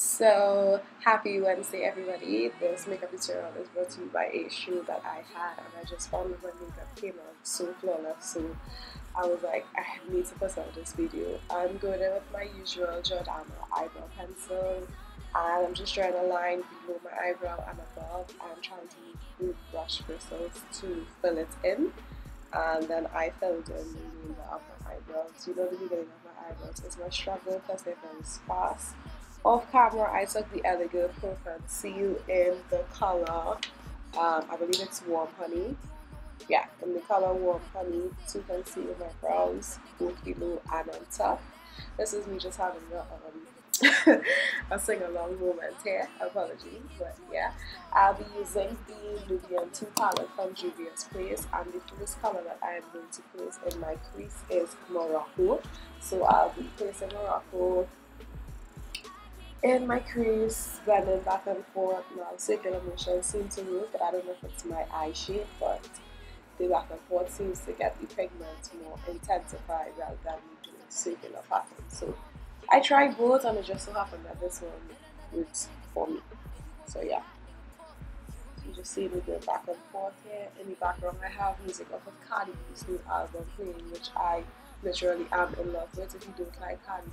So happy Wednesday, everybody. This makeup tutorial is brought to you by a shoe that I had, and I just found my makeup came out so flawless. So I was like, I need to post out this video. I'm going in with my usual Jordana eyebrow pencil, and I'm just drawing a line below my eyebrow and above. I'm trying to use blue brush bristles to fill it in, and then I filled in the remainder of my eyebrows. You know, the beginning of my eyebrows is my struggle because they're very sparse. Off camera, I took the Elegant Pro Conceal in the color, I believe it's Warm Honey. Yeah, in the color Warm Honey to conceal my brows, both below and on top. This is me just having a sing-along moment here, apologies, but yeah. I'll be using the Nubian 2 palette from Juvia's Place, and the first color that I am going to place in my crease is Morocco. So I'll be placing Morocco in my crease, blending back and forth. Now, circular motion seems to work, but I don't know if it's my eye shape, but the back and forth seems to get the pigment more intensified rather than me doing circular patterns. So I tried both, and it just so happened that this one works for me. So yeah, so you just see me going back and forth here. In the background, I have music off of Cardi's new album playing, which I literally am in love with. If you don't like Cardi,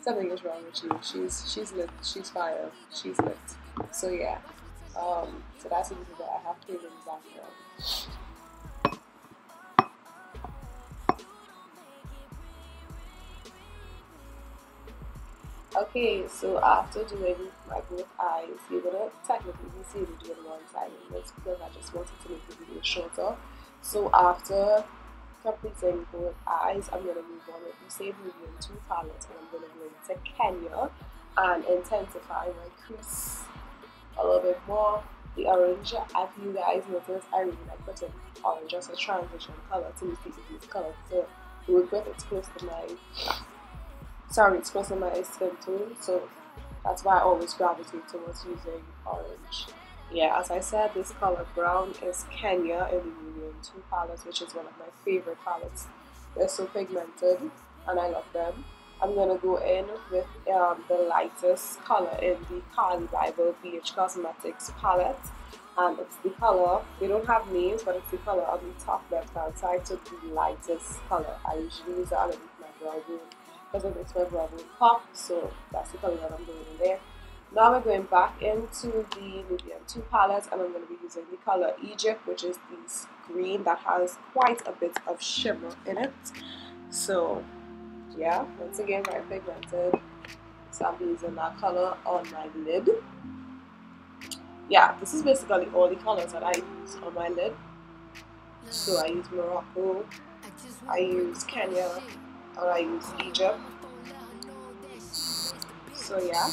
something is wrong with you. She's lit, she's fire, she's lit. So yeah, so that's the music that I have played in the background. Okay, so after doing my both eyes, you're gonna technically be seeing me doing one side of this because I just wanted to make the video shorter. So after completing both eyes, I'm going to move on with the same Nubian 2 palette, and I'm going to go into Kenya and intensify my crease a little bit more. The orange, as you guys notice, I really like putting orange as a transition color to make this color to work with. It's close to my skin tone, so that's why I always gravitate towards using orange. Yeah, as I said, this color brown is Kenya in the Nubian 2 palette, which is one of my favorite palettes. They're so pigmented and I love them. I'm going to go in with the lightest color in the Cardi Bible BH Cosmetics palette. And it's the color, they don't have names, but it's the color on the top left hand side, so the lightest color. I usually use it underneath my brow bone because it makes my brow bone pop, so that's the color that I'm going in there. Now we're going back into the Nubian 2 palette, and I'm going to be using the color Egypt, which is this green that has quite a bit of shimmer in it. So yeah, once again, very pigmented. So I'll be using that color on my lid. Yeah, this is basically all the colors that I use on my lid. So I use Morocco, I use Kenya, and I use Egypt. So yeah.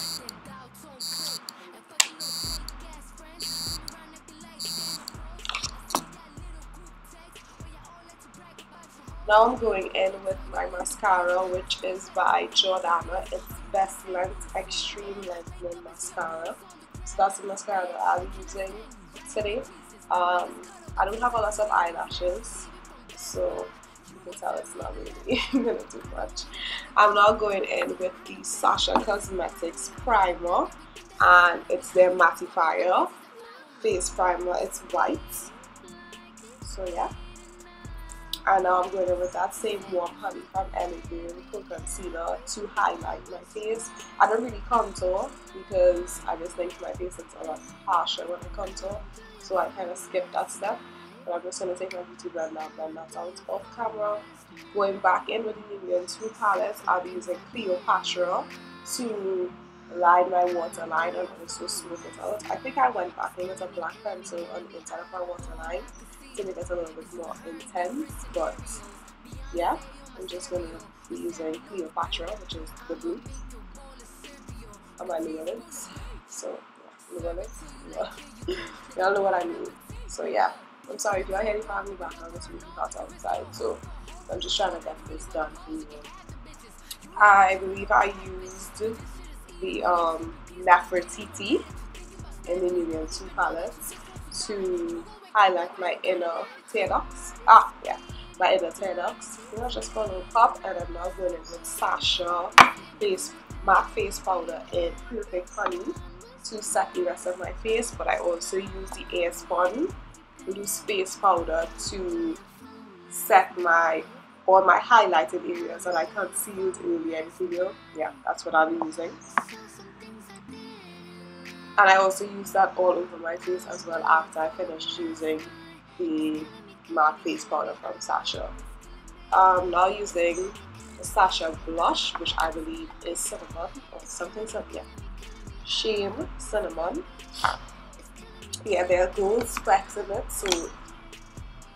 Now I'm going in with my mascara, which is by Jordana. It's Best Length Extreme Lengthening Mascara. So that's the mascara that I'll be using today. I don't have a lot of eyelashes, so you can tell it's not really gonna do much. I'm now going in with the Sasha Cosmetics Primer, and it's their mattifier face primer. It's white. So yeah. And now I'm going in with that same Warm Honey from Elegant Pro Concealer to highlight my face. I don't really contour because I just think my face is a lot harsher when I contour, so I kind of skip that step. But I'm just going to take my beauty blender and blend that out off camera. Going back in with the Nubian 2 palette, I'll be using Cleopatra to line my waterline and also smooth it out. I think I went back in with a black pencil on the inside of my waterline to make it a little bit more intense, but yeah, I'm just going to be using Cleopatra, which is the blue, on my nail lids. So yeah, nail lids, yeah. Y'all know what I mean. So yeah, I'm sorry if y'all hear the family background, it's really hot outside, so I'm just trying to get this done for you. I believe I used the Nefertiti in the Nubian 2 palette to highlight my inner tear ducts. My inner tear ducts. You know, just for a little pop, and I'm now going in with Sasha face MAC face powder in Perfect Honey to set the rest of my face, but I also use the Airspun loose face powder to set my all my highlighted areas that I concealed earlier in the video. Yeah, that's what I'll be using. And I also use that all over my face as well after I finished using the matte face powder from Sasha. Now using the Sasha blush, which I believe is cinnamon or something, yeah. Shame Cinnamon. Yeah, there are gold specks in it, so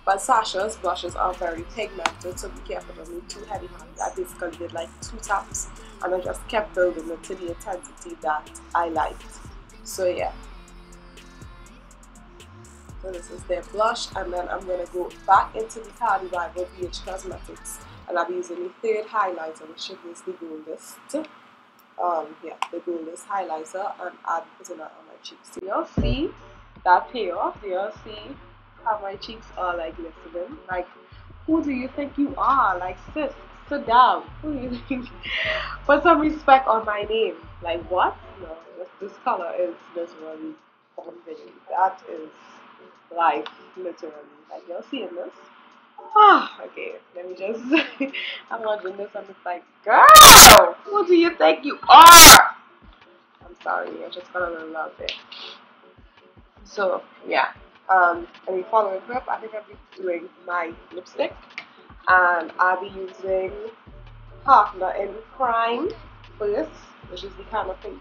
but Sasha's blushes are very pigmented, so be careful, don't be too heavy handed. I basically did like 2 taps and I just kept building it to the intensity that I liked. So yeah. So this is their blush, and then I'm going to go back into the Cardi by BH Cosmetics, and I'll be using the third highlighter, which is the goldest. Yeah, the goldest highlighter, and I'll be putting that on my cheeks. Do y'all see that payoff? Do y'all see how my cheeks are like glistening? Like, who do you think you are? Like, sis, sit down. Who do you think? Put some respect on my name. Like, what? No, this color is literally convincing. That is life, literally. Like, you're seeing this? Ah, okay, let me just. I'm watching this and it's like, girl, who do you think you are? I'm sorry, I just got a little loud there. So, yeah. And we following up, I think I'll be doing my lipstick. And I'll be using Partner in Crime for this, which is the kind of pink,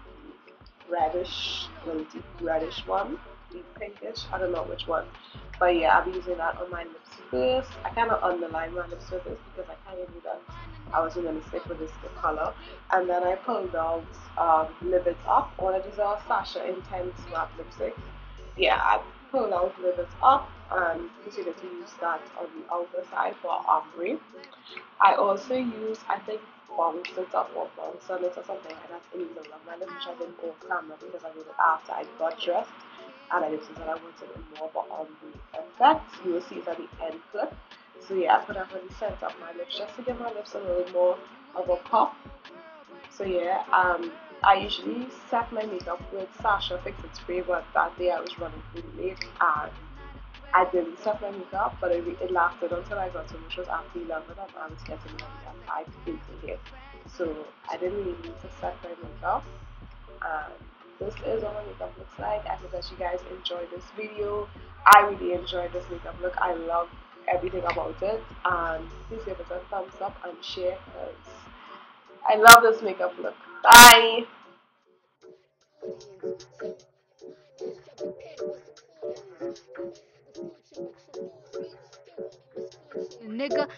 reddish, little deep reddish one, deep pinkish, I don't know which one, but yeah, I'll be using that on my lips first. I kind of underline my lips with this because I kind of knew that I was going to stick with this color, and then I pulled out Live It Up, one of these are Sasha Intense Matte Lipsticks. Yeah, I pulled out Live It Up and proceeded to use that on the outer side for ombre. I also use, I think, bounce it up or bounce on it or something like that in the middle of my lips, which I did off camera because I did it after I got dressed and I decided I wanted it more, but on the effect, you will see it at the end clip. So yeah, I put that on the center of my lips just to give my lips a little more of a pop. So yeah, I usually set my makeup with Sasha Fix It Spray, but that day I was running pretty late and I didn't set my makeup, but it lasted until I got home, which was after 11 and I was getting ready at 5:30 here. So I didn't really need to set my makeup. And this is what my makeup looks like. I hope that you guys enjoyed this video. I really enjoyed this makeup look. I love everything about it. And please give it a thumbs up and share because I love this makeup look. Bye! Nigga.